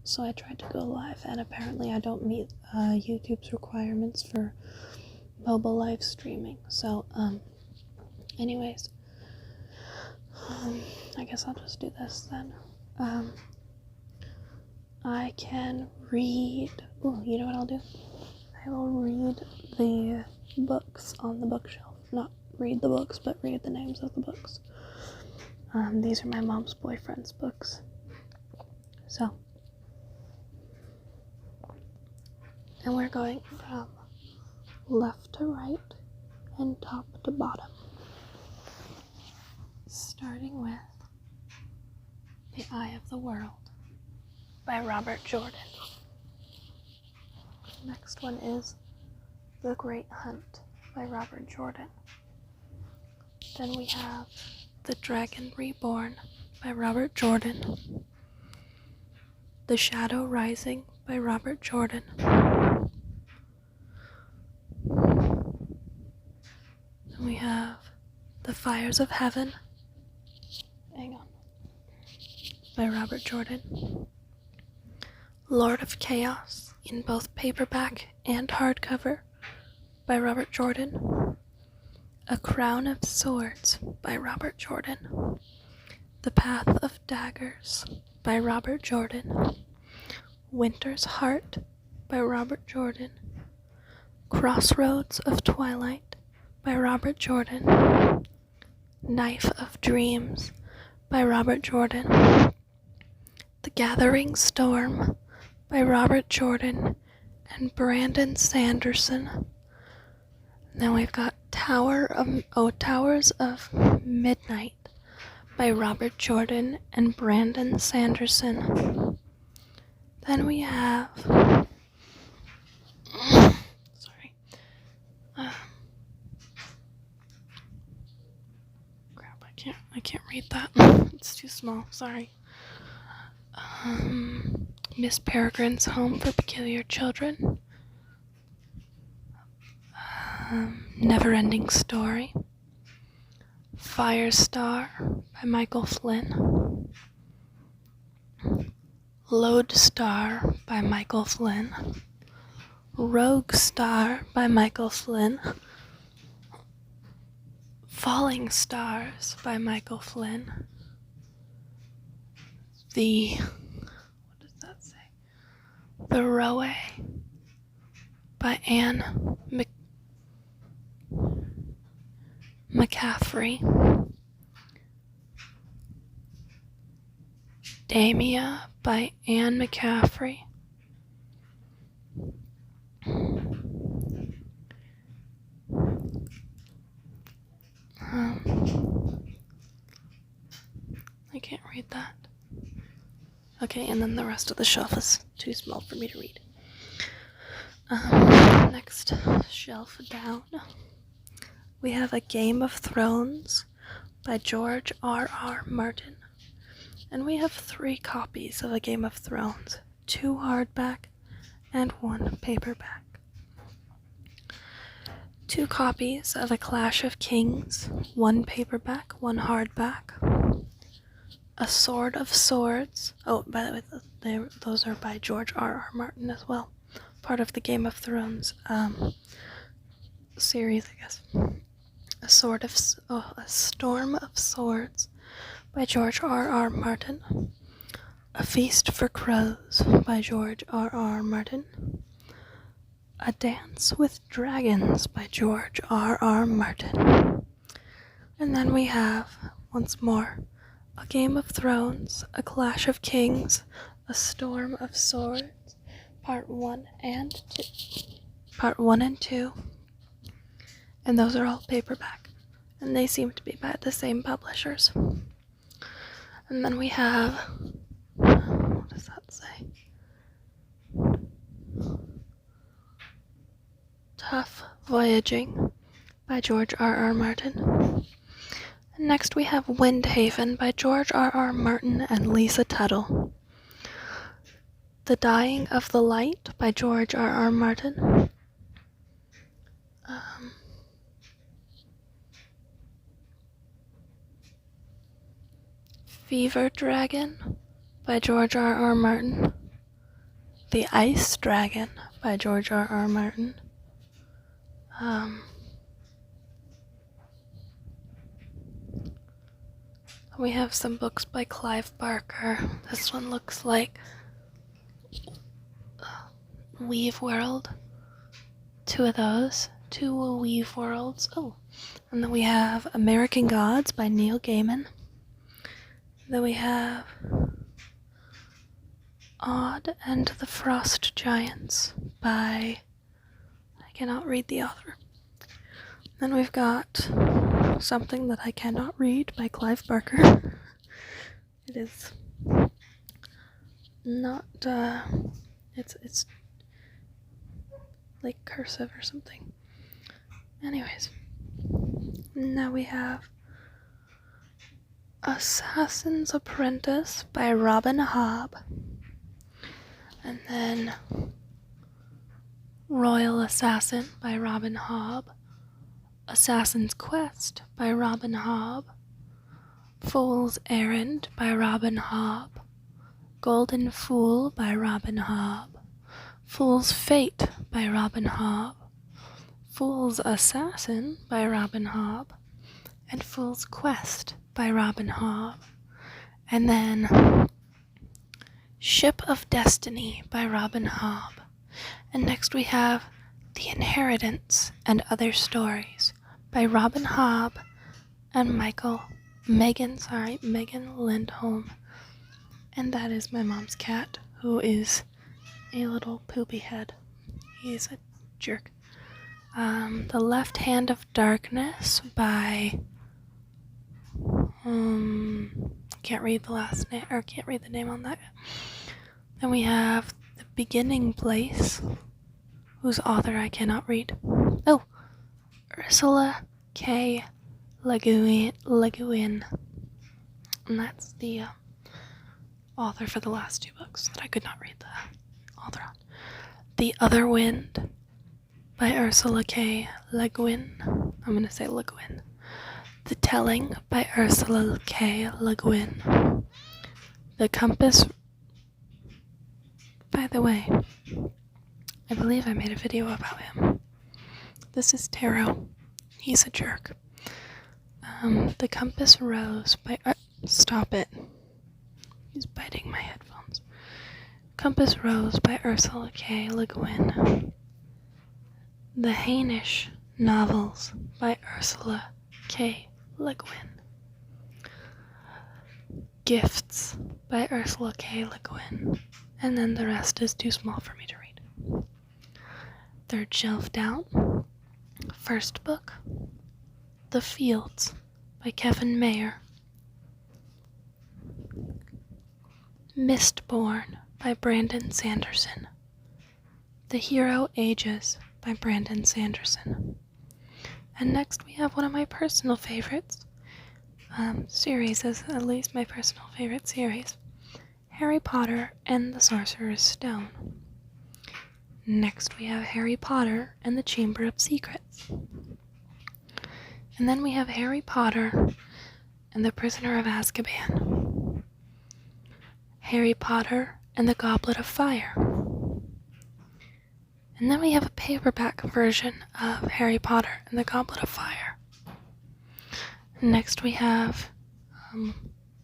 so I tried to go live, and apparently I don't meet YouTube's requirements for mobile live streaming. So, anyways, I guess I'll just do this then. I can read. Oh, you know what I'll do? I will read the books on the bookshelf. Not read the books, but read the names of the books. These are my mom's boyfriend's books. So, and we're going from left to right and top to bottom. Starting with The Eye of the World by Robert Jordan. Next one is The Great Hunt by Robert Jordan. Then we have The Dragon Reborn by Robert Jordan. The Shadow Rising by Robert Jordan. Then we have The Fires of Heaven by Robert Jordan. Lord of Chaos in both paperback and hardcover by Robert Jordan. A Crown of Swords by Robert Jordan. The Path of Daggers by Robert Jordan. Winter's Heart by Robert Jordan. Crossroads of Twilight by Robert Jordan. Knife of Dreams by Robert Jordan. The Gathering Storm by Robert Jordan and Brandon Sanderson. Then we've got Towers of Midnight by Robert Jordan and Brandon Sanderson. Then we have I can't read that. It's too small. Sorry. Miss Peregrine's Home for Peculiar Children. Never-Ending Story. Firestar by Michael Flynn. Lodestar by Michael Flynn. Rogue Star by Michael Flynn. Falling Stars by Michael Flynn. What does that say? The Rowway by Anne McCaffrey. Damia by Anne McCaffrey. I can't read that. Okay, and then the rest of the shelf is too small for me to read. Next shelf down, we have A Game of Thrones by George R.R. Martin. And we have 3 copies of A Game of Thrones, 2 hardback and 1 paperback. 2 copies of A Clash of Kings, 1 paperback, 1 hardback. A Sword of Swords. Oh, by the way, those are by George R.R. Martin as well. Part of the Game of Thrones series, I guess. A Storm of Swords by George R.R. Martin. A Feast for Crows by George R.R. Martin. A Dance with Dragons by George R.R. Martin. And then we have, once more, A Game of Thrones, A Clash of Kings, A Storm of Swords, Part 1 and 2. And those are all paperback. And they seem to be by the same publishers. And then we have, what does that say? Tough Voyaging by George R.R. Martin. And next we have Windhaven by George R.R. Martin and Lisa Tuttle. The Dying of the Light by George R.R. Martin. Fever Dragon by George R.R. Martin. The Ice Dragon by George R.R. Martin. We have some books by Clive Barker. This one looks like Weave World. 2 of those. 2 Weave Worlds. Oh. And then we have American Gods by Neil Gaiman. Then we have Odd and the Frost Giants by... I cannot read the author. Then we've got Something That I Cannot Read by Clive Barker. It is not, it's like cursive or something. Anyways, now we have Assassin's Apprentice by Robin Hobb. And then Royal Assassin by Robin Hobb. Assassin's Quest by Robin Hobb. Fool's Errand by Robin Hobb. Golden Fool by Robin Hobb. Fool's Fate by Robin Hobb. Fool's Assassin by Robin Hobb. And Fool's Quest by Robin Hobb. And then Ship of Destiny by Robin Hobb. And next we have The Inheritance and Other Stories by Robin Hobb and Megan Lindholm. And that is my mom's cat, who is a little poopy head. He's a jerk. The Left Hand of Darkness by can't read the name on that. Then we have The Beginning Place, whose author I cannot read. Oh, Ursula K. Le Guin. And that's the author for the last 2 books that I could not read the author on. The Other Wind by Ursula K. Le Guin. I'm going to say Le Guin. The Telling by Ursula K. Le Guin. The Compass. By the way, I believe I made a video about him. This is Taro. He's a jerk. The Compass Rose by... stop it. He's biting my headphones. Compass Rose by Ursula K. Le Guin. The Hainish Novels by Ursula K. Le Guin. Gifts by Ursula K. Le Guin. And then the rest is too small for me to read. Third shelf down. First book, The Fields by Kevin Mayer. Mistborn by Brandon Sanderson. The Hero Ages by Brandon Sanderson. And next we have one of my personal favorites. Series is at least my personal favorite series. Harry Potter and the Sorcerer's Stone. Next we have Harry Potter and the Chamber of Secrets. And then we have Harry Potter and the Prisoner of Azkaban. Harry Potter and the Goblet of Fire. And then we have a paperback version of Harry Potter and the Goblet of Fire. Next we have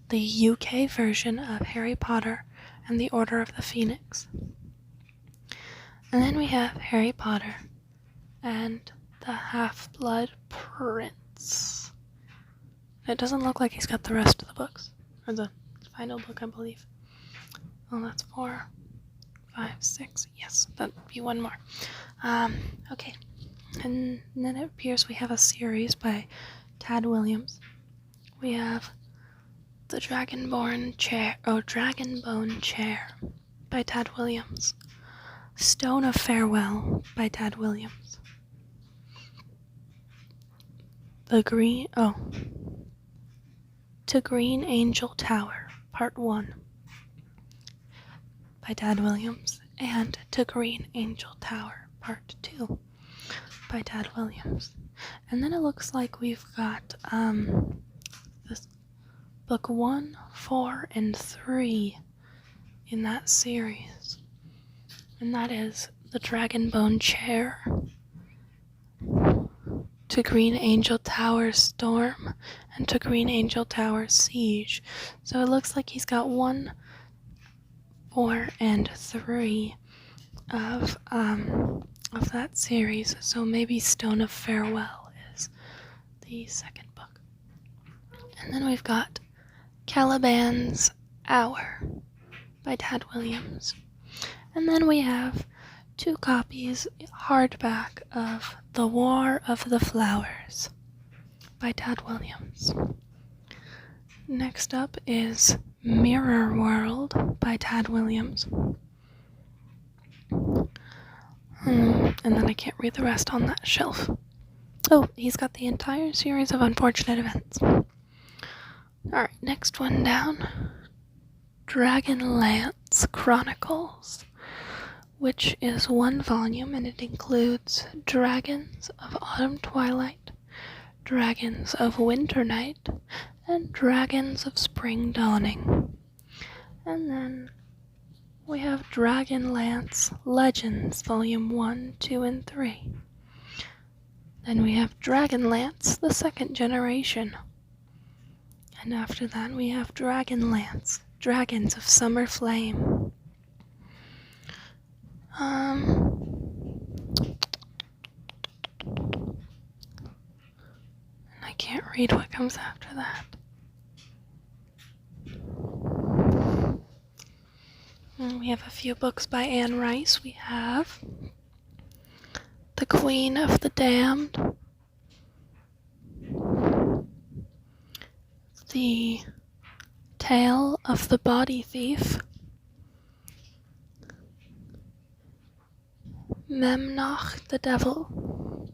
the UK version of Harry Potter and the Order of the Phoenix. And then we have Harry Potter and the Half-Blood Prince. It doesn't look like he's got the rest of the books. Or the final book, I believe. Oh, that's 4, 5, 6. Yes, that'd be one more. Okay. And then it appears we have a series by Tad Williams. We have The Dragonbone Chair by Tad Williams. Stone of Farewell by Tad Williams. To Green Angel Tower, Part 1 by Tad Williams, and To Green Angel Tower, Part 2 by Tad Williams. And then it looks like we've got this book 1, 4, and 3 in that series. and that is The Dragonbone Chair, To Green Angel Tower Storm, and To Green Angel Tower Siege. So it looks like he's got 1, 4, and 3 of that series. So maybe Stone of Farewell is the second book. And then we've got Caliban's Hour by Tad Williams. And then we have 2 copies, hardback, of The War of the Flowers by Tad Williams. Next up is Mirror World by Tad Williams. And then I can't read the rest on that shelf. Oh, he's got the entire series of Unfortunate Events. Alright, next one down. Dragonlance Chronicles, which is 1 volume, and it includes Dragons of Autumn Twilight, Dragons of Winter Night, and Dragons of Spring Dawning. And then we have Dragonlance Legends, Volume 1, 2, and 3. Then we have Dragonlance, the Second Generation. And after that we have Dragonlance, Dragons of Summer Flame. I can't read what comes after that. And we have a few books by Anne Rice. We have The Queen of the Damned, The Tale of the Body Thief, Memnoch the Devil,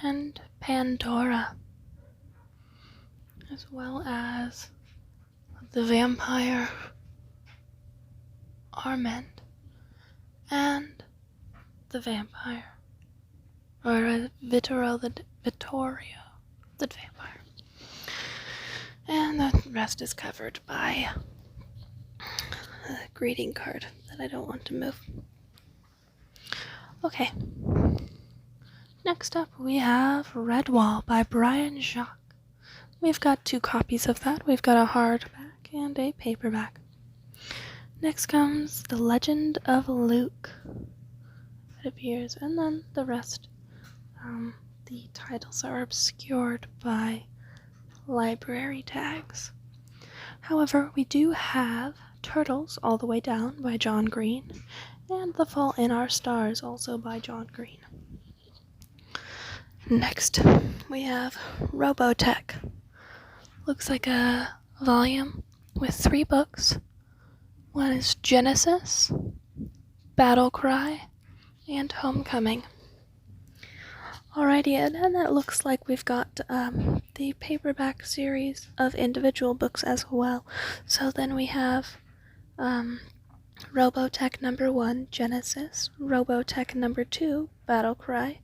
and Pandora, as well as The Vampire Armand and The Vampire, or Vittorio the Vampire. And the rest is covered by a greeting card that I don't want to move. Okay. Next up we have Redwall by Brian Jacques. We've got 2 copies of that. We've got a hardback and a paperback. Next comes The Legend of Luke. It appears, and then the rest. The titles are obscured by library tags. However, we do have Turtles All the Way Down by John Green, and The Fault in Our Stars, also by John Green. Next, we have Robotech. Looks like a volume with 3 books. One is Genesis, Battle Cry, and Homecoming. Alrighty, and that looks like we've got the paperback series of individual books as well. So then we have Robotech number 1, Genesis, Robotech number 2, Battle Cry,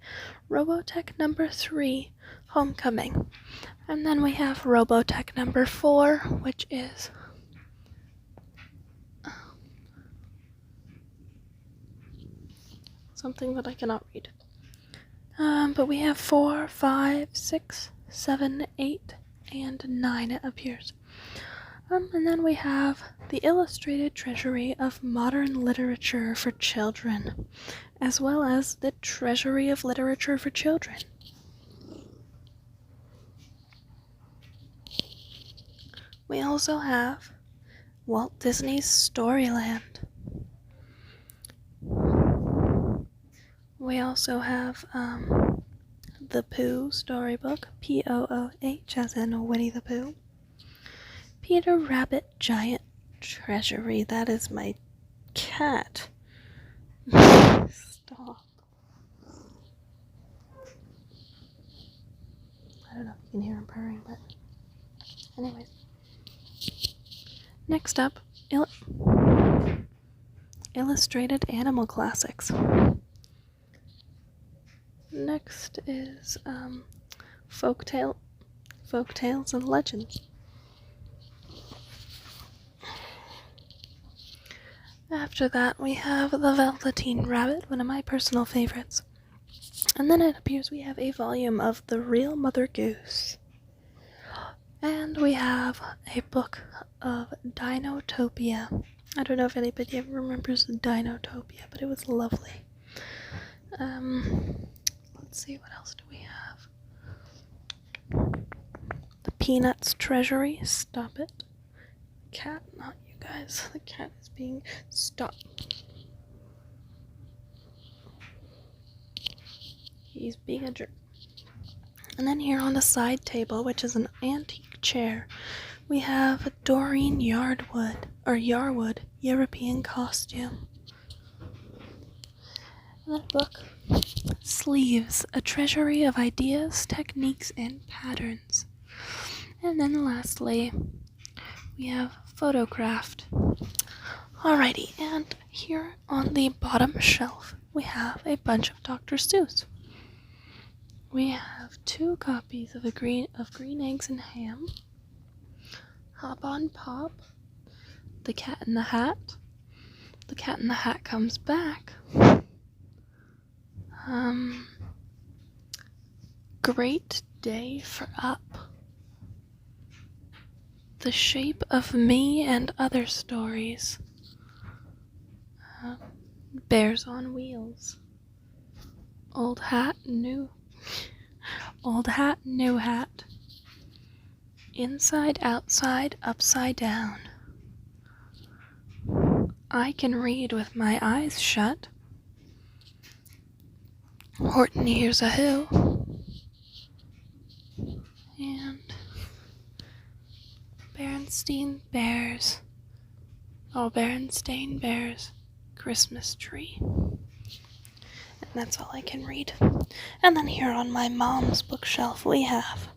Robotech number 3, Homecoming, and then we have Robotech number 4, which is something that I cannot read. But we have 4, 5, 6, 7, 8, and 9, it appears. And then we have the Illustrated Treasury of Modern Literature for Children, as well as the Treasury of Literature for Children. We also have Walt Disney's Storyland. We also have the Pooh storybook, P-O-O-H, as in Winnie the Pooh. Peter Rabbit Giant Treasury. That is my cat. Stop. I don't know if you can hear him purring, but anyways. Next up, Illustrated Animal Classics. Next is Folktales and Legends. After that, we have The Velveteen Rabbit, one of my personal favorites. And then it appears we have a volume of The Real Mother Goose. And we have a book of Dinotopia. I don't know if anybody ever remembers Dinotopia, but it was lovely. Let's see, what else do we have? The Peanuts Treasury. Stop it. Cat, not you guys. The cat is being stopped. He's being a jerk. And then here on the side table, which is an antique chair, we have Doreen Yarwood, European Costume. And then a book, Sleeves, a treasury of ideas, techniques, and patterns. And then lastly, we have Photographed. Alrighty, and here on the bottom shelf, we have a bunch of Dr. Seuss. We have 2 copies of Green Eggs and Ham, Hop on Pop, The Cat in the Hat, The Cat in the Hat Comes Back, Great Day for Up, The Shape of Me and Other Stories, Bears on Wheels, Old Hat, New Hat, Inside, Outside, Upside Down, I Can Read with My Eyes Shut, Horton Hears a Who, and Berenstain Bears Christmas Tree. And that's all I can read. And then here on my mom's bookshelf we have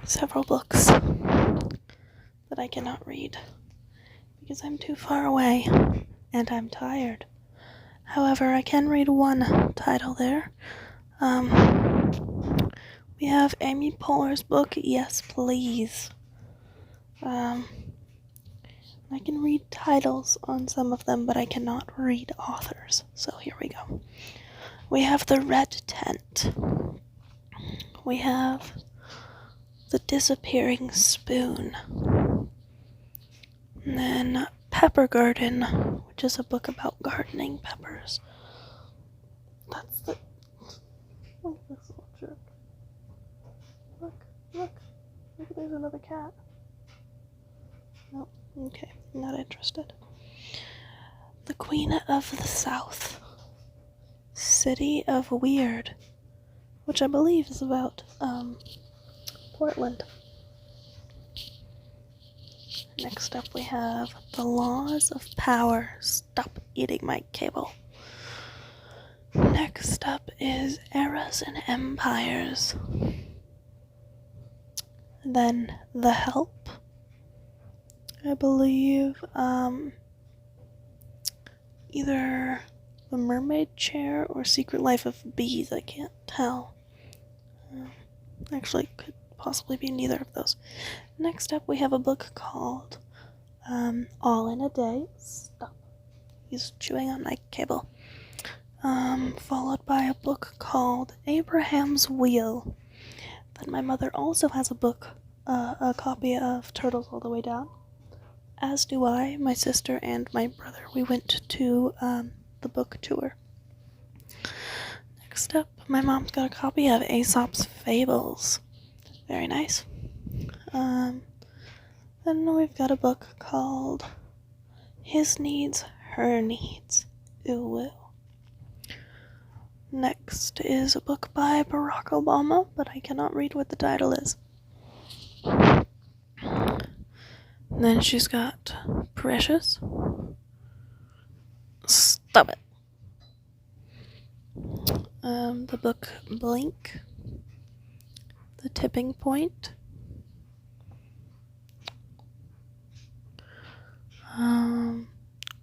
several books that I cannot read because I'm too far away and I'm tired. However, I can read one title there. We have Amy Poehler's book, Yes Please. I can read titles on some of them, but I cannot read authors. So here we go. We have The Red Tent. We have The Disappearing Spoon. And then Pepper Garden, which is a book about gardening peppers. That's the... Look at this little jerk. Look, there's another cat. Nope, okay, not interested. The Queen of the South. City of Weird, which I believe is about, Portland. Next up we have The Laws of Power. Stop eating my cable. Next up is Eras and Empires. Then The Help. I believe, either The Mermaid Chair or Secret Life of Bees. I can't tell. Actually, could possibly be neither of those. Next up, we have a book called All in a Day. Stop. He's chewing on my cable. Followed by a book called Abraham's Wheel. Then my mother also has a book, a copy of Turtles All the Way Down. As do I, my sister, and my brother. We went to the book tour. Next up, my mom's got a copy of Aesop's Fables. Very nice. Then we've got a book called His Needs, Her Needs. Ooh, ooh. Next is a book by Barack Obama, but I cannot read what the title is. Then she's got Precious. Stop it. The book Blink. The Tipping Point.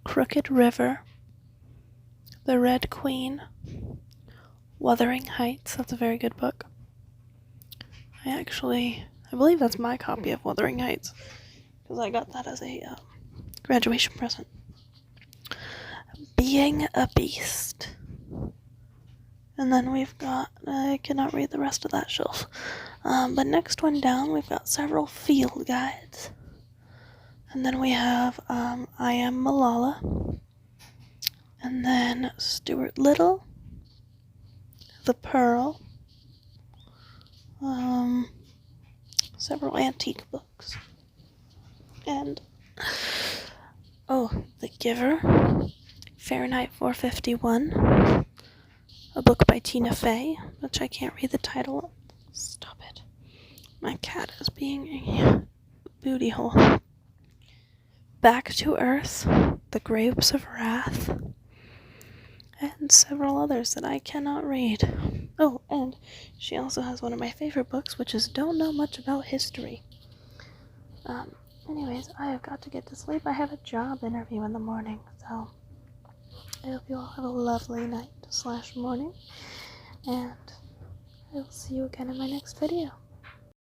Crooked River. The Red Queen. Wuthering Heights. That's a very good book. I believe that's my copy of Wuthering Heights, because I got that as a graduation present. Being a Beast. And then we've got, I cannot read the rest of that shelf. But next one down, we've got several field guides. And then we have I Am Malala. And then Stuart Little. The Pearl. Several antique books. And, The Giver. Fahrenheit 451. A book by Tina Fey, which I can't read the title of. Stop it. My cat is being a booty hole. Back to Earth, The Grapes of Wrath, and several others that I cannot read. Oh, and she also has one of my favorite books, which is Don't Know Much About History. Anyways, I have got to get to sleep. I have a job interview in the morning, so I hope you all have a lovely night / morning, and I will see you again in my next video.